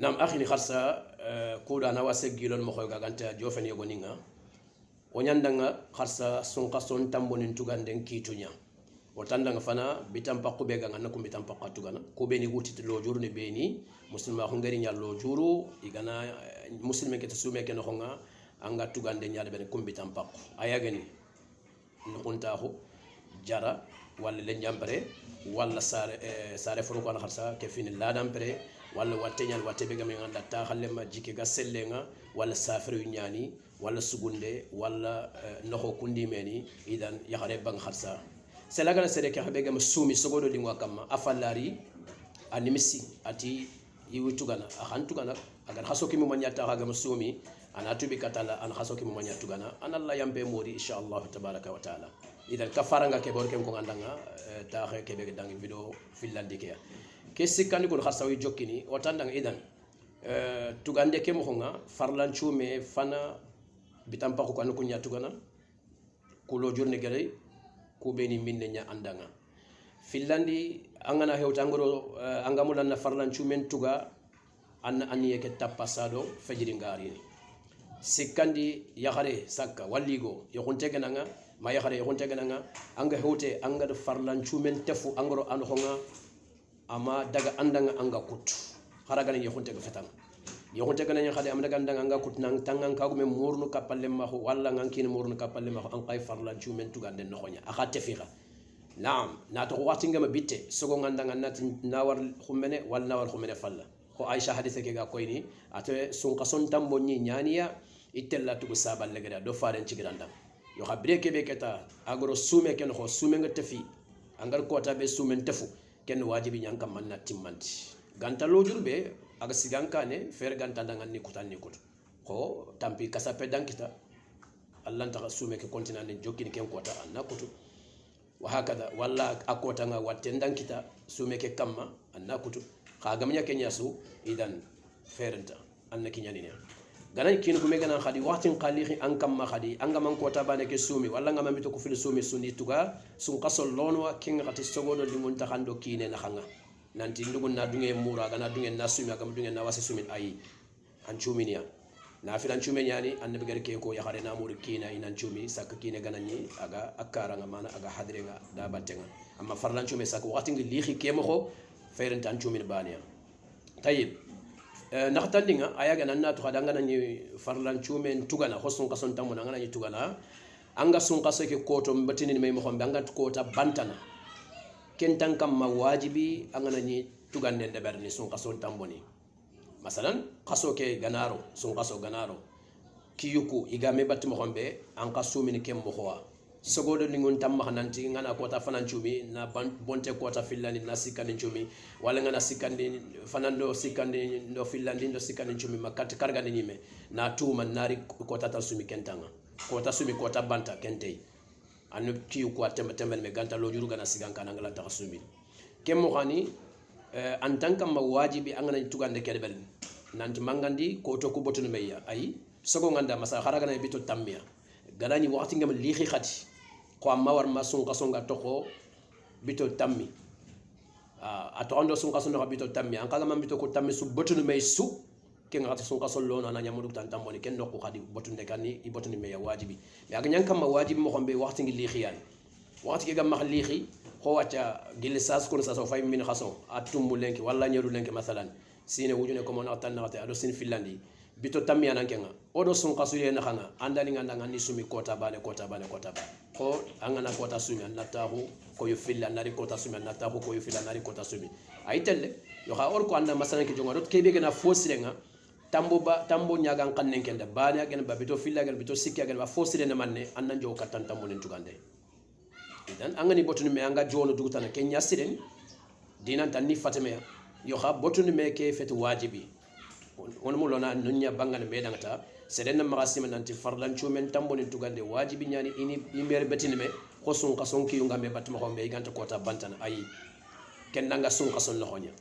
nam akhini kharsa kuda na wase gilon mo khoga ganta jofen yogoninga onyandanga kharsa son qason tambonin tuganden kitunya otandanga fana bitam pakku be ganga nakum bitam pakku tugana ko beni wutit lo jurni beni muslima ko ngari nyal lo juru igana muslime ke tsume ke no khonga anga tugande nyaade ben kum bitam pakku ayagani no kuntahu jara walla le njambare walla sare furu ko kharsa ke fini ladam pere walla watteñal watte be gamen anda ta khallema jike ga sellenga walla safiru nyani walla sugunde walla noho kundi meni idan yakhare bang kharsa selagana sere ke habe gam sumi sogodo dingwa kamma afallari animisi ati yiwitugana akhantugana agar khasoki mu manyata ga gam sumi ana tubi katala an khasoki mu manyatugana an Allah yambe mori inshallah tabaraka wa taala idan kafaranga ke borke ko ngandanga ta ke be dangi video fillandike ke sikandi ko kharsawi jokkini o tandanga idan tugande ke mo nga farlan chume fana bitam pa ko kan ko nyatugana ko lo jorne gere ko beni minne nya andanga fillandi angana hewta ngoro angamulan na farlan chumen tuga an aniye ke tapasado fajiri ngari sikandi yakhare sakka walligo yokunte gananga ma yakhare yokunte gananga anga hewte anga farlan chumen tefu angoro an honga ama daga andanga anga kutu haragana yokunte ga fetan yokunte gana nya khade am daga andanga anga kutu nang tangan kagume murnu kapalle ma ho walla ngankini murnu kapalle ma ho an kay farlan chumen tugande no khonya aka tefika naam nato wati ngama bitte sogo ngandanga nati nawar khumene wal nawar khumene falla ko aisha hadise ke ga koyni ate sun qason tambo ni nyaniya itella tugo sabal legada do faren ci granda yo khabre ke be keta agro sume ken ko sume nga tefi angar ko tabe sume tefu ken wajibi nyanka manna timmanti ganta lojurbe aga sigankane fer ganta dangan ni kutanni kut ko tampi kasape dankita allah ta sume ke kontinane jokkini ken kota anna kutu wa hakada walla akota nga watte dankita sume ke kamma anna kutu khaga manya kenya su idan ferenta anna kinyani ne ganan kin gume ganan khadi waqtin qalihi an kamma khadi anga man kota bane ke sumi walla ngama mito ko fil sumi suni tuga sun qasol lonwa king khati sogodo limun takhando kine na khanga nanti ndugun na dunge mura gana dunge na sumi agam dunge na wasi sumi ayi an chuminia na filan chumi nyani annabi gar ke ko ya khare na muri kina inan chumi sak kine ganani aga akara nga mana aga hadrenga da battenga amma farlan chumi sak waqtin li lihi kemo ko fayren tan chumi baniya tayib nakhtandinga ayaga nanna to khadanga nani farlan chumi tugana hosun kason tamuna ngana ni tugana anga sun kaso ke koto mbatini may mo xombe anga ko ta bantana kentan kam ma wajibi angana ni tugande de berni sun kaso tamboni masalan kaso ke ganaro sun kaso ganaro kiyuku igame batti mo xombe an kaso min kem mo xowa sogodo lingon tam mahananti ngana ko ta fanan chumi na bonte ko ta fillani na sikani chumi wala ngana sikandi fanando sikandi ndo fillandi ndo sikani chumi makati karga ni nyime na tuma nari ko ta sumi kentanga ko ta sumi ko ta banta kentei anu kiyu ko tembe me ganta lo juru gana siganka ngala ta sumi kemmo khani en tant que ma wajibi angana tugande kedbel nanti mangandi ko to ko botunu meya ay sogo nganda masa kharaga na bito tammiya galani waqti ngam lihi khati ko amma war ma sun kasonga toko bito tammi ato ando sun kasonga bito tammi an kala man bito ko tammi su botunu mey su ken ngata sun kasol lo na nyamudu tan tamboni ken nokko khadi botunde kanni i botuni meya wajibi me aga nyankam ma wajibi mo xombe waqti ngi lihi yan waqti gam ma lihi ko wacca gil sas ko sa so fay min khaso atumbu lenki walla nyeru lenki masalan sine wujune ko mon tan nawate ado sin filandi bito tammi anan kenga odo sun kasu ye na khanga andani nganda ngani sumi kota bane ko angana kota sumi anatahu ko yo filla nari kota sumi anatahu ko yo filla nari kota sumi aytelle yo ha or ko anda masalan ke jonga dot kebe gena fosirenga tambo nyaga kannen kende bane agen ba bito filla agen bito sikki agen ba fosirene manne annan jo katan tambo len tugande idan angani botuni me anga jono dugutana kenya siren dinan tan ni fatame yo ha botuni me ke fet wajibi won mo lona nunya bangane me dangata seden magasima nanti farlan chumen tamboni tugande wajibi nyani ini imere betini me khosun kason ki yunga me batma ko be ganta kota bantana ayi ken nanga sun kason no honya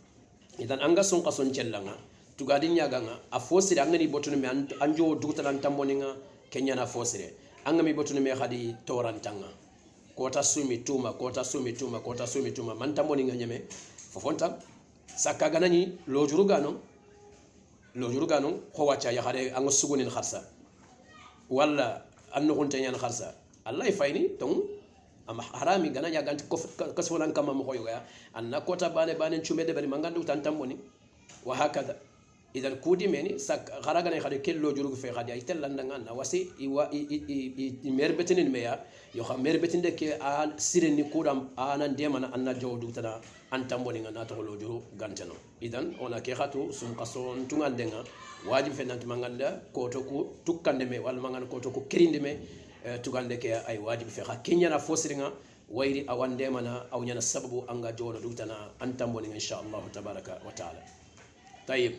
idan anga sun kason cellanga tugadi nyaga nga a fosire angani botuni me anjo dugutana tamboni nga kenya na fosire angami botuni me khadi torantanga kota sumi tuma man tamboni nga nyeme fofonta sakka ganani lo jurugano lo juru ganu ko wacha ya hare an sugunin kharsa walla an no hunta yan kharsa allah fayni ton am harami gana ya ganti kasfolan kama mo koyoga anna kota bane chumede bari mangandu tantamboni wa hakada idan kudi meni sak garaga ne khade kello jurugo fe khadi ay telanda ngana wasi i merbetin meya yo xam merbetin de ke an sireni kudam anan demana anna jawdu tana antamboni ngana to lo juru ganteno idan ona ke khatu sum qason tungandenga wajib fe nanti manganda koto ku tukkande me wal mangan koto ku kirinde me tugande ke ay wajib fe kha kenyana fosiringa wayri awande mana aw nyana sababu anga jodo dutana antamboni insha Allah tabaraka wa taala tayib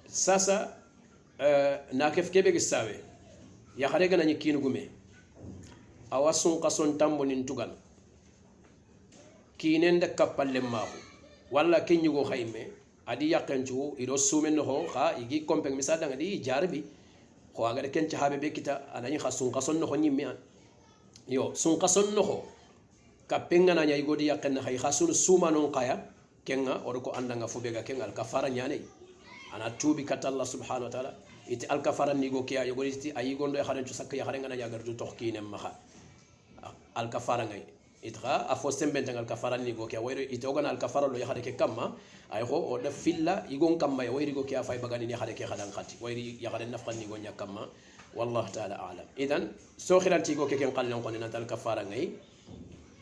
sasa na kef kebe gisawe ya khare gana ni kinu gume awasun qason tambonin tugal kinen de kapalle maahu walla kenyu go khayme adi yakanju ido sumen ho kha igi kompeng misada ngadi jarbi ko aga de ken chahabe be kita anani khasun qason no nyimmi yo sun qason no kapenga na nyay godi yakanna hay khasul suma non qaya kenga orko andanga fubega kengal kafara nyane ana tubi kata Allah subhanahu wa ta'ala iti alkafara ni go kiya yogori iti ayi gondo kharen sakka ya kharen ngana jagar du tohkine maha alkafara ngai itra afo semben tangal kafara ni go kiya wayro iti ogana alkafara lo ya khare ke kamma ay ho o da filla igon kamma ya wayri go kiya fay bagani ni khare ke khadan khati wayri ya kharen nafkan ni go nya kamma wallahu ta'ala a'lam idan so khiranti go ke ken qallan ko nan alkafara ngai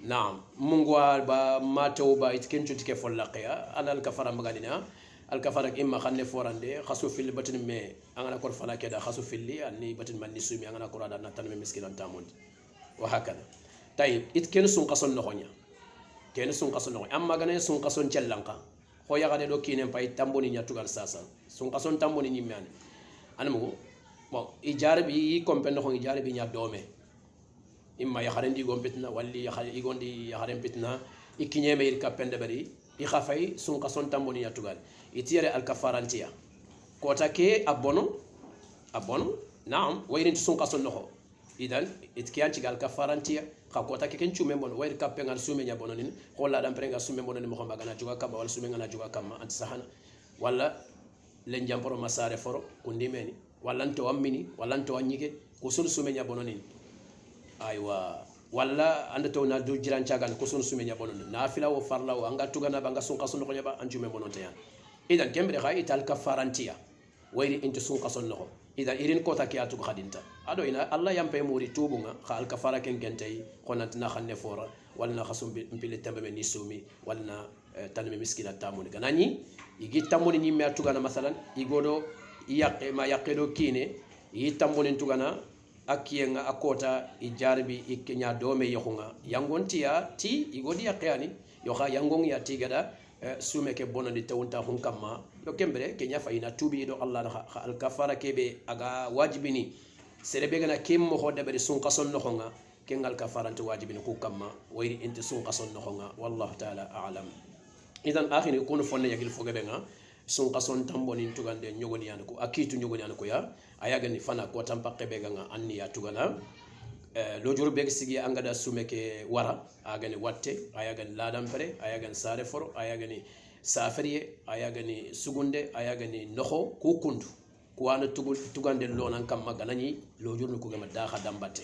naam mungwa ba mato ba it kencu tike follaqiya ana alkafara magadina alkafara imma khanne forande khasu fil batin me angana kor fala keda khasu filli anni batin man nisumi angana kor ada natan me miskinan tamond wa hakada tayib it ken sun qason no khonya ken sun qason no amma gane sun qason cellanka ko yagade do kinen pay tamboni nyatugal sasa sun qason tamboni nyimmane anamu bon ijarabi kompen no ijarabi nya dome imma ya kharen di gompetna walli ya khari igondi ya kharen petna ikinyeme ir kapende bari i khafay sun qason tamboni nyatugal itiyare alkafarantiya kota ke abono naam wayrin sun qason no idan itkiyanci gal kafarantiya kha kota ke kencu membono wayr kapengal sume nya bononin xolla dam prenga sume bononin mo xamba gana juga kamba wala sume ngana juga kamba anti sahana wala len jamporo masare foro kundimeni wala nto ammini wala nto anyike ko sun sume nya bononin aywa walla anda to na du jiran cagan ko sun sume nya bononin nafila wo farla wo anga tugana banga sun qason no nyaba anjume bononte yan idan kembre khay ital kafarantiya wayri into sun qason no idan irin kota ke atu khadinta ado ina Allah yampe muri tubunga kha al kafara ken gentay khonat na khanne fora walna khasum bil tambe ni sumi walna tanme miskina tamuni ganani igi tamuni ni me atugana masalan igodo yaqe ma yaqido kine yi tamuni tugana akiyenga akota ijarbi ikenya dome yohunga yangontiya ti igodi yaqani yo kha yangon ya tigada sume ke bonandi tawunta hun kamma do kembere kenya fayina tubi do Allah al kafara kebe aga wajibini serebe gana kimmo hodde be sun qason no honga kengal kafaranti wajibini ku kamma wayri inti sun qason no honga wallahu ta'ala a'lam idan akhini kunu fonne yagil fogebe nga sun qason tamboni tugande nyogoni yan ko akitu nyogoni yan ko ya ayagani fana ko tampakke be nga anni ya tugana lo juru be sigi angada sumeke wara agani watte ayagani ladam pere ayagani sare foro ayagani safariye ayagani sugunde ayagani noho ku kundu ku wana tugande lonan kam maganani lo juru ko gama daha dambate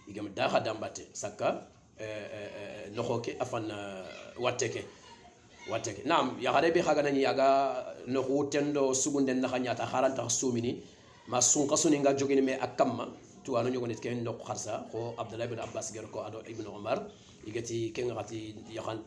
igama daha dambate saka noho ke afan watte ke nam ya harebe haganani yaga noho tendo sugunde na khanyata haranta sumini ma sun qasuni nga jogini me akamma tuwano ñogonit ken nok kharsa ko Abdullah ibn Abbas ger ko ado ibn Umar igati ken ngati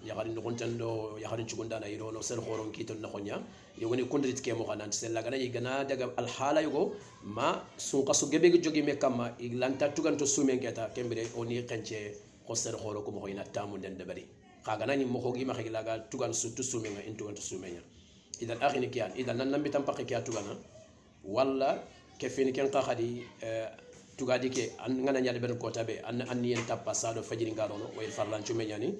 yakhari no kontando yakhari chugunda yiro no sel khoron kiton no khonya yogoni kondrit ke mo kanan sel la gana igana daga al hala yugo ma sun qasu gebe jogi me kama iglanta tuganto sumen keta kembere oni kenche ko sel khoro ko mo hoyna tamu den debari kaga nani mo hogi ma khilaga tugan su tu sumen nga intuganto sumenya idan akhini kiyan idan nan nambi tampake kiya tugana walla kefini ken khadi tugadi ke ngana nyaade ben ko tabe an yen tappa sado fajiri ngarono way farlan cume nyani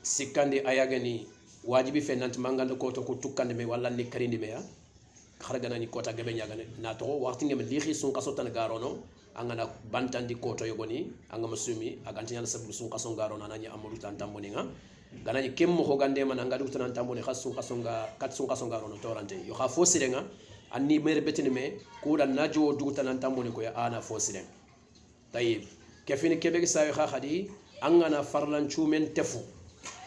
sikandi ayagani wajibi fe nanti mangande ko to ko tukkande me walla ni karindi me ya khargana ni kota gabe nyagane na to waxti ngem lihi sun qaso tan garono angana bantandi ko to yogoni angama sumi aganti nyal sabu sun qaso garono nanya amuru tan tamboni nga ganani kemmo ko gande man angadu tan tamboni khassun qaso nga kat sun qaso garono torante yo kha fosirenga anni mere betini me kuda najo duguta nan tamboni ko ya ana fosilen tayib kefini kebe sawi khadi angana farlan chumen tefu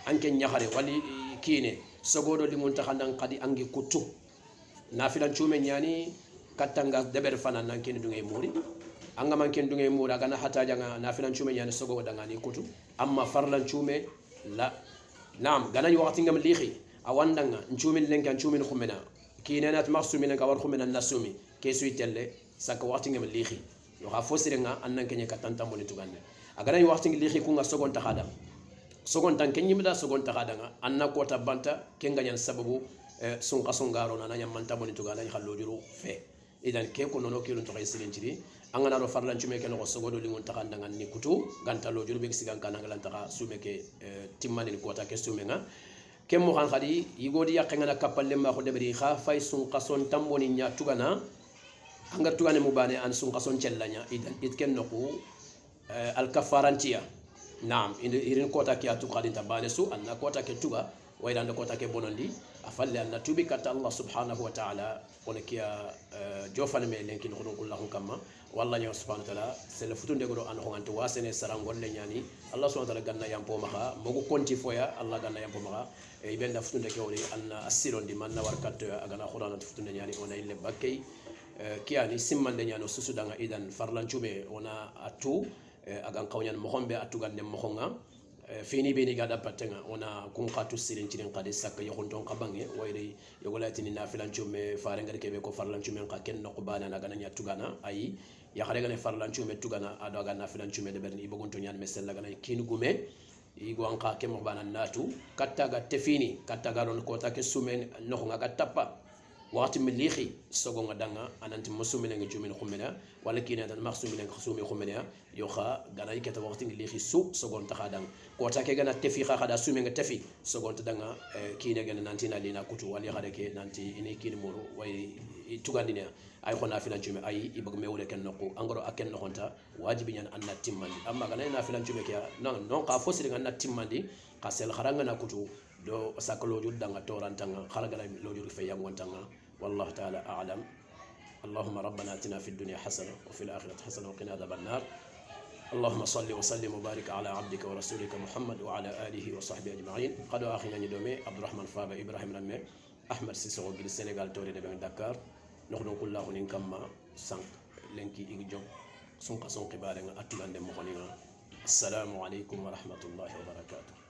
anke nyakhare wali kine sogodo limun takhandan qadi angi kutu nafilan chumen nyani katanga deber fanan nan ken dungay muri anga man ken dungay muri aga na hata janga nafilan chumen nyani sogodo dangani kutu amma farlan chume la nam ganani wakati ngam lihi awandanga chumen lenkan chumen khumena kinenat marsumi lenka war khumena nasumi kesu itelle saka wakati ngam lihi yo ha fosirenga annan kenye katanta moni tugande agana yi waxti li xiku nga sogon taxada sogon tan kenyi mida sogon taxada nga anna ko ta banta ken ganyan sababu sun qasungaro na nyam manta moni tuganda ni xallo juru fe idan ke ko nono kilun to xey silentiri angana ro farlan ci meke no sogodo li ngon taxanda nga ni kutu ganta lo juru be sigan kana ngalan taxa sumeke timmani ko ta ke sumenga kem mo xan xadi yigodi yaqe ngana kapalle ma ko debri xa fay sun qason tamboni nya tugana anga tugane mubane an sun qason cellanya idan itken noku الكفارانتيا نعم إن كوتا كي أتوقع تبانسو أن كوتا كي توغا وإذا أن كوتا كي بونندي أفعل أن توبي كتا الله سبحانه وتعالى ونكيا جوفان مي لينكي نقولون كلهم كما والله يا سبحانه وتعالى سلفتون دغرو أن هو أنت واسنة سرانغول لنياني الله سبحانه وتعالى غنا يامبو مخا مغو كونتي فويا الله غنا يامبو مخا إبن دفتون دكيوري أن أسيرون دي من نواركات أغنا خوران تفتون دنياني ونا إلي باكي كياني سمان دنيانو سوسو دانا إذن فرلانشوبي ونا أتو agan kawñan mohombe atugande mohonga fini beni gada patenga ona kun khatu sirin cirin qade sakka yohonton qabange wayre yogolatini nafilan chume farengar kebe ko farlan chume ka ken no qubana na gananya tugana ayi ya khare gane farlan chume tugana ado aga nafilan chume de berni ibogonto nyan mesel gana kin gume igo anka ke mo bana natu kattaga tefini kattaga ron kota ke sumen no nga tappa wakati milihi sogonga danga ananti musumine ngi jumin khumena wala kina dan maksumine ngi khusumi khumena yo kha gana ikata wakati milihi su sogon takhadang ko take gana tefi kha khada sumi nga tefi sogon tadanga kina gana nanti na lina kutu wali khade ke nanti ini kini muru way tugandina ay khona filan jume ay ibag mewle ken nokku angoro aken nokonta wajibi nyan anna timmandi amma gana na filan jume ke non ka fosiri nga timmandi ka sel kharanga na kutu do sakalo jul danga torantanga kharaga lo jul fe yangontanga والله تعالى أعلم اللهم ربنا آتنا في الدنيا حسنة وفي الآخرة حسنة وقنا عذاب النار اللهم صل وسلم وبارك على عبدك ورسولك محمد وعلى آله وصحبه أجمعين قد آخر دومي عبد الرحمن فابا إبراهيم رمي أحمد سيسو بن السنغال توري دبن دكار نحن كل هنين كما سانك لنكي إيجو سنق بارنا أتلان دم السلام عليكم ورحمة الله وبركاته